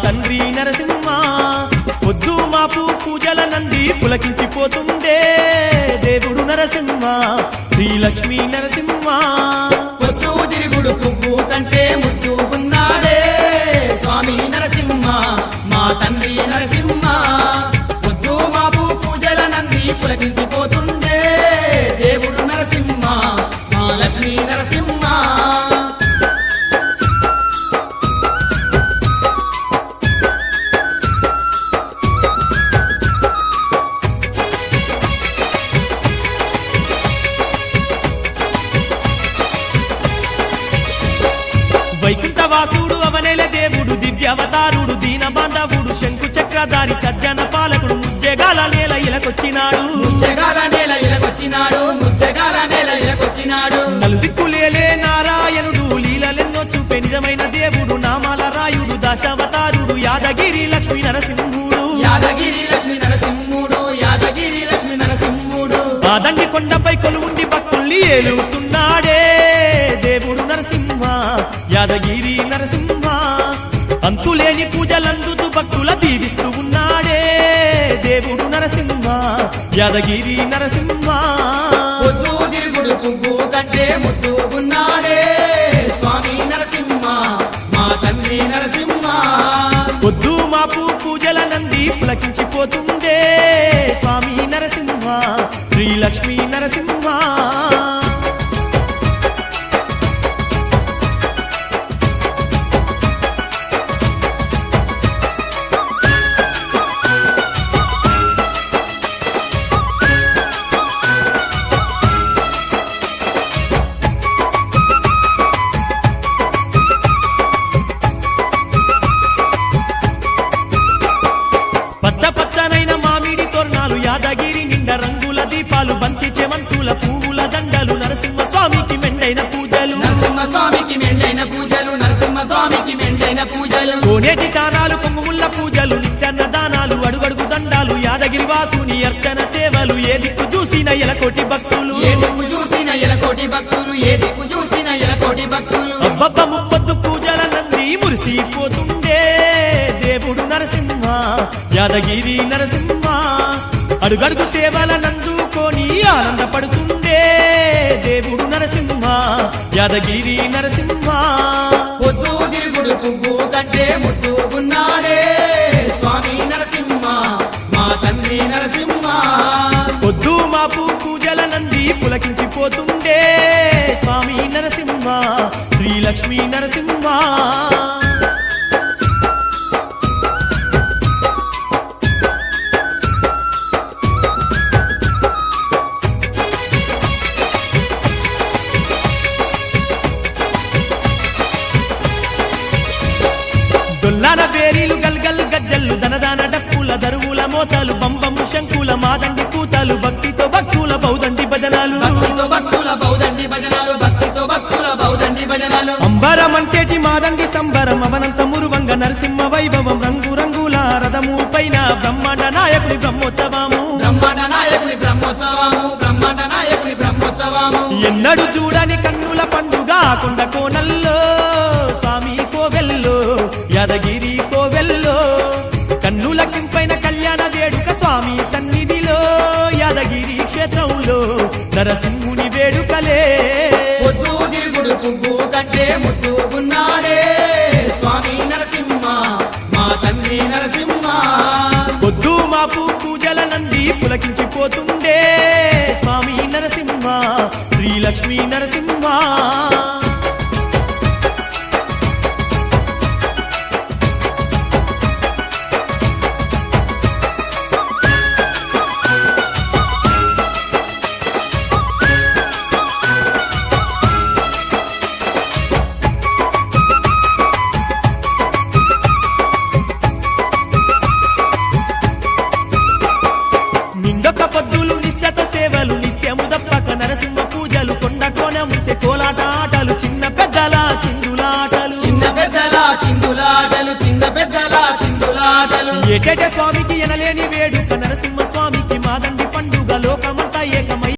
తండ్రి నరసింహ పొద్దు మాపు పూజల నంది పులకించిపోతుండే దేవుడు నరసింహ శ్రీలక్ష్మీ నరసింహ పొద్దు తిరుగుడు పువ్వు కంటే ముద్దు ఉన్నాడే స్వామి నరసింహ మా తండ్రి నరసింహ పొద్దు మాపు పూజల నంది పులకించిపోతుండే దేవుడు నరసింహ మా లక్ష్మీ నరసింహ వైకుంఠవాసుడు అవనేల దేవుడు దివ్యావతారుడు దీన బాంధవుడు శంకు చక్రధారి సజ్జన పాలకుడు ముజ్జగాల నేల ఇలకొచ్చినాడు ముజ్జగాల నేల ఇలకొచ్చినాడు నలుదిక్కులేలే నారాయణుడు లీలలెన్నో చూపే నిజమైన దేవుడు నామాల రాయుడు దశావతారుడు యాదగిరి లక్ష్మీ నరసింహుడు ఆదండి కొండపై కొలువుండి భక్తుల్ని ఏలుతున్నాడే దేవుడు నరసింహ యాదగిరి నరసింహ అంతులేని పూజలందుతూ భక్తుల దీవిస్తూ ఉన్నాడే దేవుడు నరసింహ యాదగిరి నరసింహ పొద్దు తిరుగుడు పువ్వు కంటే ముద్దు ఉన్నాడే స్వామి నరసింహ మా తండ్రి నరసింహ పొద్దు మాపు పూజల నంది పులకించిపోతుండే స్వామి నరసింహ శ్రీలక్ష్మీ నరసింహ పచ్చ పచ్చనైన మామిడి తోరణాలు యాదగిరి నిండ రంగుల దీపాలు బంతి చెమంతుల పువ్వుల దండలు నరసింహ స్వామికి మెండైన పూజలు కోనేటి దానాలు కొమ్ముల పూజలు నిత్యన్న దానాలు అడుగడుగు దండాలు యాదగిరి వాసుని అర్చన సేవలు ఏ దిక్కు చూసిన ఎలకోటి భక్తులు అబ్బబ్బ ముప్పొద్దు పూజల నంది మురిసిపోతుండే దేవుడు నరసింహ యాదగిరి నరసింహ అడుగడుగు సేవల నందుకొని ఆనందపడుతుండే దేవుడు నరసింహ యాదగిరి నరసింహ పొద్దు తిరుగుడు పువ్వు కంటే ముద్దు ఉన్నాడే స్వామి నరసింహ మా తండ్రి నరసింహ పొద్దు మాపు పూజల నంది పులకించిపోతుండే స్వామి నరసింహ శ్రీలక్ష్మీ నరసింహ దొల్లాన బేరీలు గల్గల్ గజ్జల్లు దనదాన డప్పుల దరువుల మోతాలు బంబము శంకుల మాదండి కూతాలు భక్తితో భక్తుల బౌదండి భజనాలు అంబరమంటేటి మాదండి సంబరం అవనంత మురువంగ నరసింహ వైభవం రంగు రంగుల రథము పైన బ్రహ్మాండ నాయకుడి బ్రహ్మోత్సవము ఎన్నడు చూడని కన్నుల పండుగ కొండ కోనల్లో స్వామి కోవెల్లో యాదగిరి కోవెల్లో కన్నుల కింపైన కళ్యాణ వేడుక స్వామి సన్నిధిలో యాదగిరి క్షేత్రంలో నరసింహుని వేడుకలే పొద్దు తిరుగుడు పువ్వు కంటే ముద్దు ఉన్నాడే స్వామి నరసింహ మా తండ్రి నరసింహ పొద్దు మాపు పూజల నంది పులకించిపోతుండే స్వామి నరసింహ శ్రీలక్ష్మీ నరసింహ నిండొక్క పొద్దులు నిష్ఠత సేవలు నిత్యము దప్పక నరసింహ పూజలు కొండ కోన ముసె కోలాట ఆటలు చిన్న పెద్దల చిందులాటలు ఏటేట స్వామికి ఎనలేని వేడుక